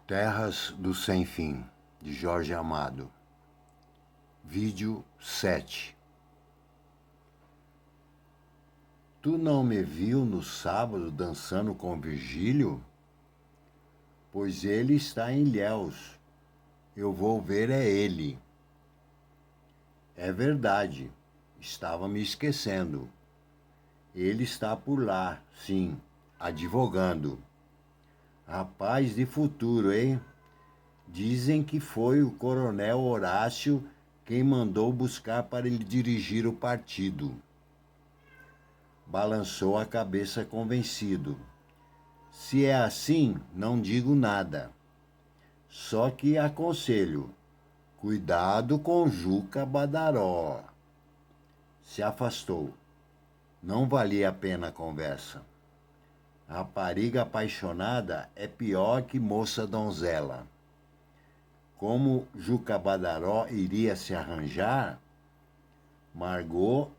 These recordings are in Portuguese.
Terras do Sem Fim, de Jorge Amado. Vídeo 7. Tu não me viu no sábado dançando com Virgílio? Pois ele está em Ilhéus. Eu vou ver ele. É verdade, estava me esquecendo. Ele está por lá, sim, advogando. Rapaz de futuro, hein? Dizem que foi o coronel Horácio quem mandou buscar para ele dirigir o partido. Balançou a cabeça convencido. Se é assim, não digo nada. Só que aconselho, cuidado com Juca Badaró. Se afastou. Não valia a pena a conversa. Rapariga apaixonada é pior que moça donzela. Como Juca Badaró iria se arranjar, Margot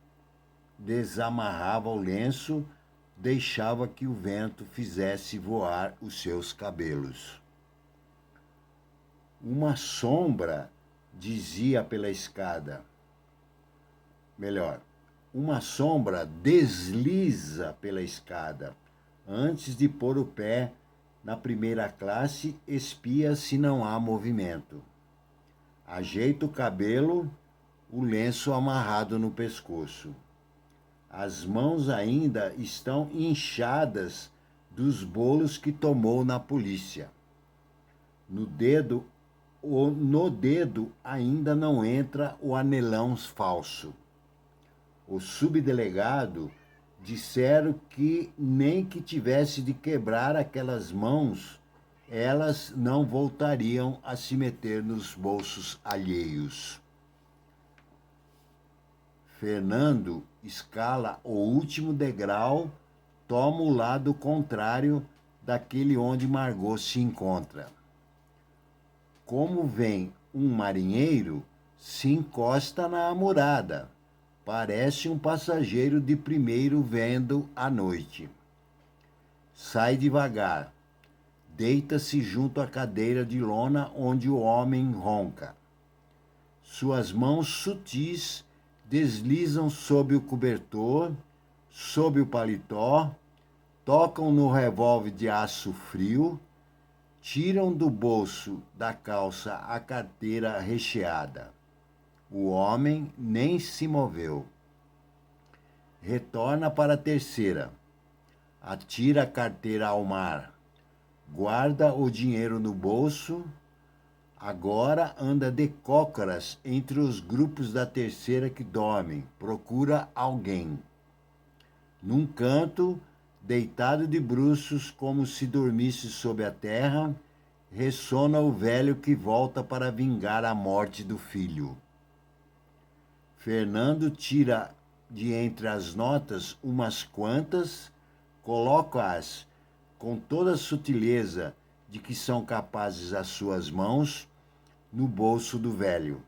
desamarrava o lenço, deixava que o vento fizesse voar os seus cabelos. Uma sombra dizia pela escada. Melhor, uma sombra desliza pela escada. Antes de pôr o pé na primeira classe, espia se não há movimento. Ajeita o cabelo, o lenço amarrado no pescoço. As mãos ainda estão inchadas dos bolos que tomou na polícia. No dedo ainda não entra o anelão falso. O subdelegado disseram que nem que tivesse de quebrar aquelas mãos, elas não voltariam a se meter nos bolsos alheios. Fernando escala o último degrau, toma o lado contrário daquele onde Margot se encontra. Como vem um marinheiro, se encosta na amurada. Parece um passageiro de primeiro vendo à noite. Sai devagar. Deita-se junto à cadeira de lona onde o homem ronca. Suas mãos sutis deslizam sob o cobertor, sob o paletó, tocam no revólver de aço frio, tiram do bolso da calça a carteira recheada. O homem nem se moveu. Retorna para a terceira. Atira a carteira ao mar. Guarda o dinheiro no bolso. Agora anda de cócoras entre os grupos da terceira que dormem. Procura alguém. Num canto, deitado de bruços como se dormisse sob a terra, ressona o velho que volta para vingar a morte do filho. Fernando tira de entre as notas umas quantas, coloca-as com toda a sutileza de que são capazes as suas mãos no bolso do velho.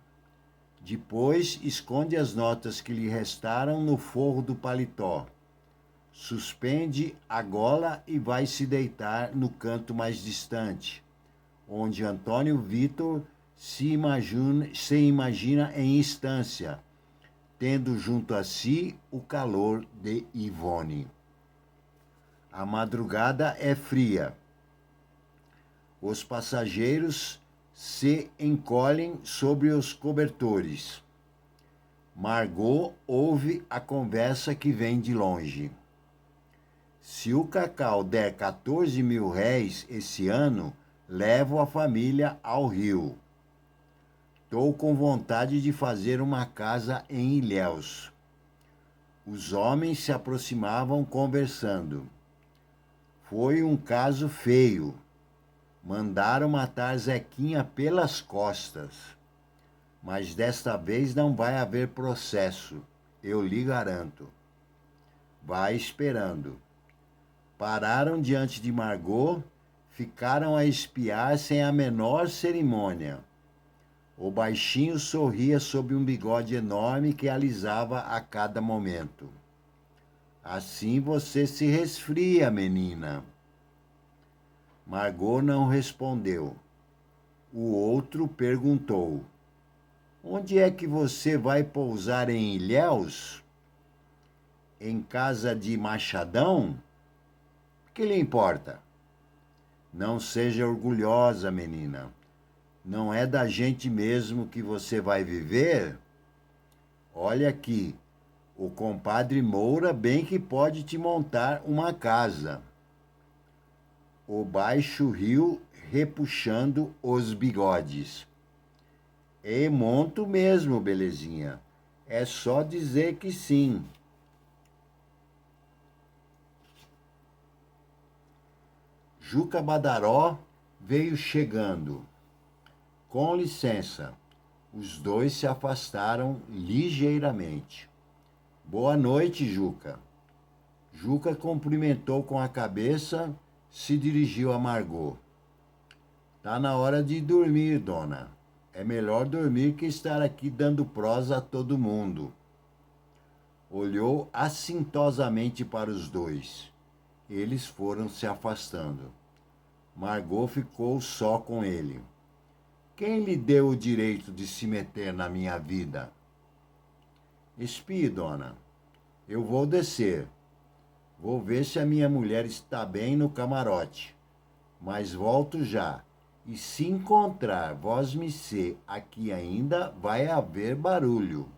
Depois esconde as notas que lhe restaram no forro do paletó. Suspende a gola e vai se deitar no canto mais distante, onde Antônio Vitor se imagina em instância, tendo junto a si o calor de Ivone. A madrugada é fria. Os passageiros se encolhem sobre os cobertores. Margot ouve a conversa que vem de longe. Se o Cacau der 14 mil réis esse ano, levo a família ao Rio. Estou com vontade de fazer uma casa em Ilhéus. Os homens se aproximavam conversando. Foi um caso feio. Mandaram matar Zequinha pelas costas. Mas desta vez não vai haver processo, eu lhe garanto. Vai esperando. Pararam diante de Margot, ficaram a espiar sem a menor cerimônia. O baixinho sorria sob um bigode enorme que alisava a cada momento. Assim você se resfria, menina. Margot não respondeu. O outro perguntou: onde é que você vai pousar em Ilhéus? Em casa de Machadão? Que lhe importa? Não seja orgulhosa, menina. Não é da gente mesmo que você vai viver? Olha aqui, o compadre Moura bem que pode te montar uma casa. O baixo riu, repuxando os bigodes. E monto mesmo, belezinha. É só dizer que sim. Juca Badaró veio chegando. Com licença. Os dois se afastaram ligeiramente. Boa noite, Juca. Juca cumprimentou com a cabeça, se dirigiu a Margot. Tá na hora de dormir, dona. É melhor dormir que estar aqui dando prosa a todo mundo. Olhou assintosamente para os dois. Eles foram se afastando. Margot ficou só com ele. Quem lhe deu o direito de se meter na minha vida? Espie, dona. Eu vou descer. Vou ver se a minha mulher está bem no camarote. Mas volto já. E se encontrar vós-me-sê aqui ainda, vai haver barulho.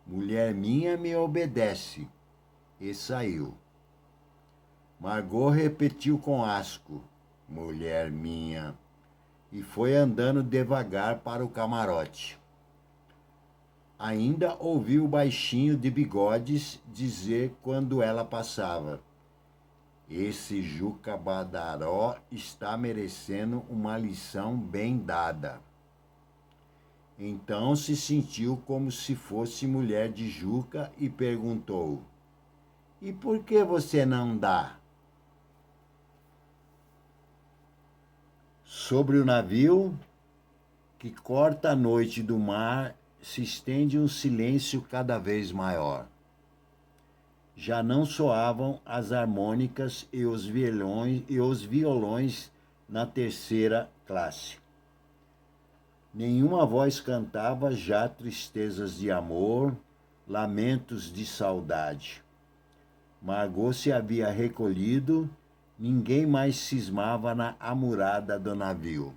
Mulher minha me obedece. E saiu. Margot repetiu com asco. Mulher minha. E foi andando devagar para o camarote. Ainda ouviu o baixinho de bigodes dizer quando ela passava: esse Juca Badaró está merecendo uma lição bem dada. Então se sentiu como se fosse mulher de Juca e perguntou: e por que você não dá? Sobre o navio que corta a noite do mar, se estende um silêncio cada vez maior. Já não soavam as harmônicas e os violões na terceira classe. Nenhuma voz cantava já tristezas de amor, lamentos de saudade. Margot se havia recolhido, ninguém mais cismava na amurada do navio.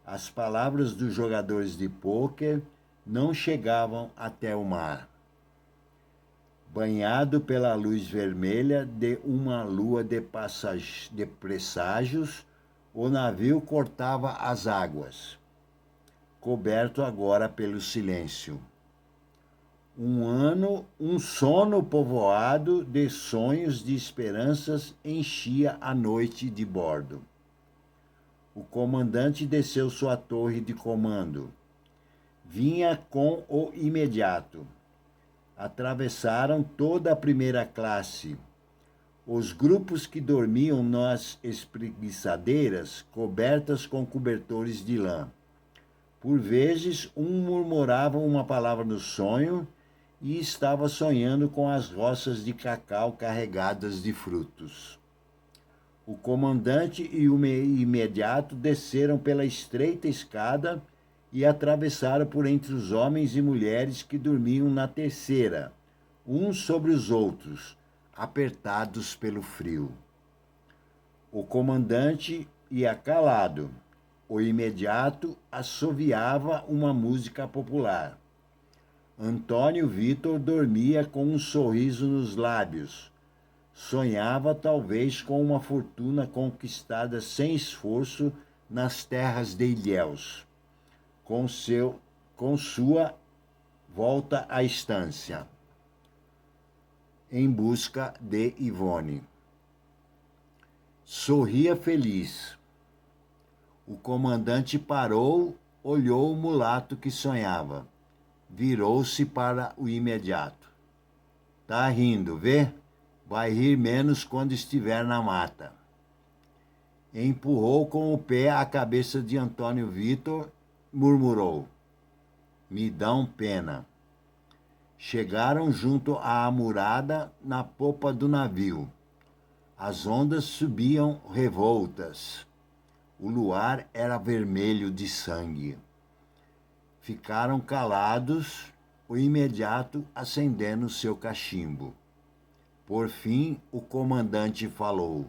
As palavras dos jogadores de pôquer não chegavam até o mar. Banhado pela luz vermelha de uma lua de presságios, o navio cortava as águas, coberto agora pelo silêncio. Um sono povoado de sonhos de esperanças enchia a noite de bordo. O comandante desceu sua torre de comando. Vinha com o imediato. Atravessaram toda a primeira classe. Os grupos que dormiam nas espreguiçadeiras, cobertas com cobertores de lã. Por vezes, um murmurava uma palavra no sonho e estava sonhando com as roças de cacau carregadas de frutos. O comandante e o imediato desceram pela estreita escada e atravessaram por entre os homens e mulheres que dormiam na terceira, uns sobre os outros, apertados pelo frio. O comandante ia calado. O imediato assoviava uma música popular. Antônio Vitor dormia com um sorriso nos lábios. Sonhava talvez com uma fortuna conquistada sem esforço nas terras de Ilhéus, com sua volta à estância, em busca de Ivone. Sorria feliz. O comandante parou, olhou o mulato que sonhava. Virou-se para o imediato. Tá rindo, vê? Vai rir menos quando estiver na mata. Empurrou com o pé a cabeça de Antônio Vitor, murmurou: me dão pena. Chegaram junto à amurada na popa do navio. As ondas subiam revoltas. O luar era vermelho de sangue. Ficaram calados, o imediato acendendo seu cachimbo. Por fim, o comandante falou: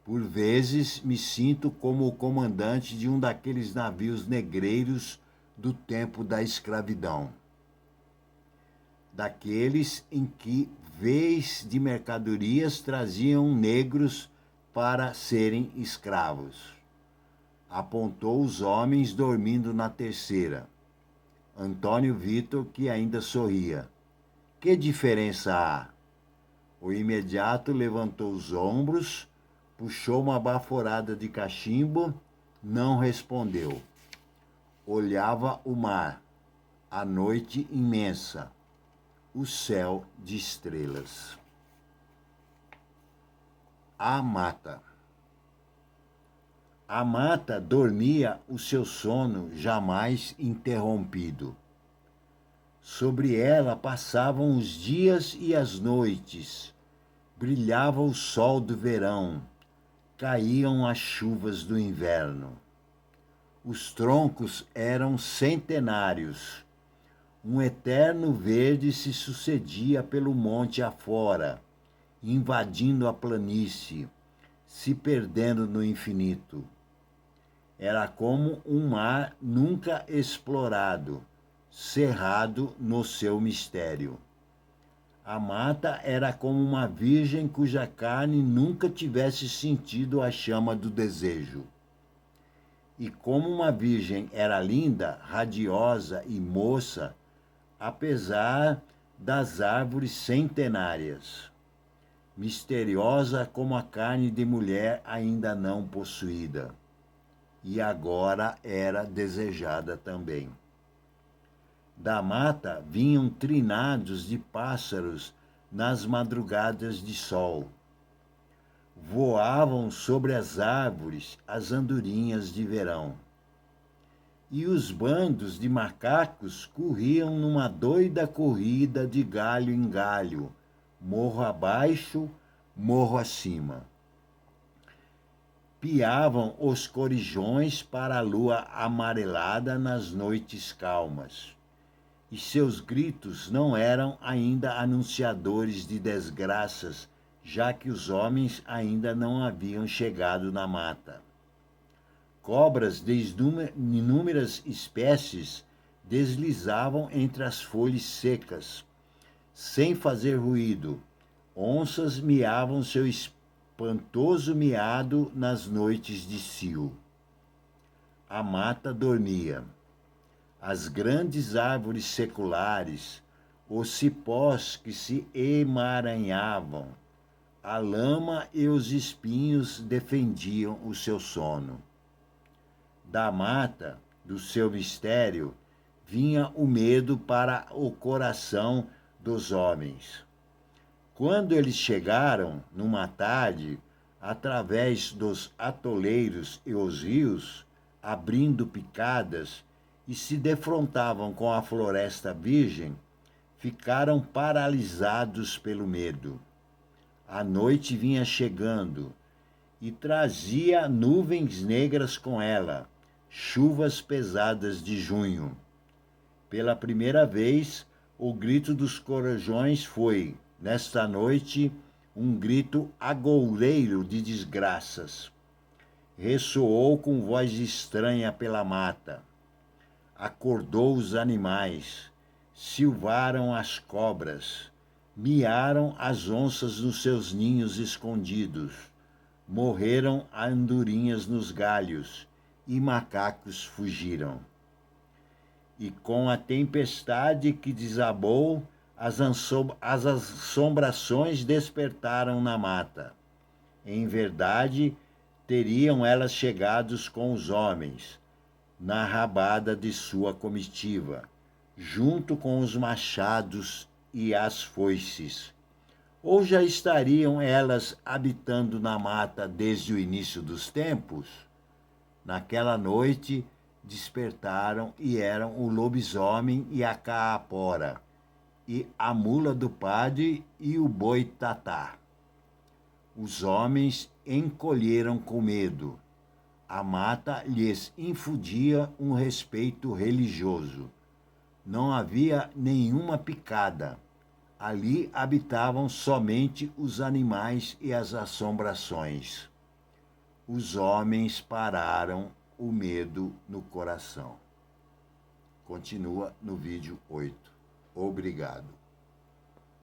por vezes me sinto como o comandante de um daqueles navios negreiros do tempo da escravidão. Daqueles em que vez de mercadorias traziam negros para serem escravos. Apontou os homens dormindo na terceira. Antônio Vitor, que ainda sorria. Que diferença há? O imediato levantou os ombros, puxou uma baforada de cachimbo, não respondeu. Olhava o mar, a noite imensa, o céu de estrelas. A mata. A mata dormia o seu sono jamais interrompido. Sobre ela passavam os dias e as noites, brilhava o sol do verão, caíam as chuvas do inverno. Os troncos eram centenários. Um eterno verde se sucedia pelo monte afora, invadindo a planície, se perdendo no infinito. Era como um mar nunca explorado, cerrado no seu mistério. A mata era como uma virgem cuja carne nunca tivesse sentido a chama do desejo. E como uma virgem era linda, radiosa e moça, apesar das árvores centenárias. Misteriosa como a carne de mulher ainda não possuída. E agora era desejada também. Da mata vinham trinados de pássaros nas madrugadas de sol. Voavam sobre as árvores as andorinhas de verão. E os bandos de macacos corriam numa doida corrida de galho em galho, morro abaixo, morro acima. Piavam os corijões para a lua amarelada nas noites calmas. E seus gritos não eram ainda anunciadores de desgraças, já que os homens ainda não haviam chegado na mata. Cobras de inúmeras espécies deslizavam entre as folhas secas, sem fazer ruído. Onças miavam seu espantoso miado nas noites de cio. A mata dormia. As grandes árvores seculares, os cipós que se emaranhavam, a lama e os espinhos defendiam o seu sono. Da mata, do seu mistério, vinha o medo para o coração dos homens. Quando eles chegaram, numa tarde, através dos atoleiros e os rios, abrindo picadas, e se defrontavam com a floresta virgem, ficaram paralisados pelo medo. A noite vinha chegando e trazia nuvens negras com ela, chuvas pesadas de junho. Pela primeira vez, o grito dos corajões foi, nesta noite, um grito agoureiro de desgraças. Ressoou com voz estranha pela mata. Acordou os animais, silvaram as cobras, miaram as onças nos seus ninhos escondidos, morreram andorinhas nos galhos e macacos fugiram. E com a tempestade que desabou, as assombrações despertaram na mata. Em verdade, teriam elas chegado com os homens, na rabada de sua comitiva, junto com os machados e as foices. Ou já estariam elas habitando na mata desde o início dos tempos? Naquela noite despertaram e eram o lobisomem e a caapora, e a mula do padre e o boitatá. Os homens encolheram com medo. A mata lhes infundia um respeito religioso. Não havia nenhuma picada. Ali habitavam somente os animais e as assombrações. Os homens pararam o medo no coração. Continua no vídeo 8. Obrigado.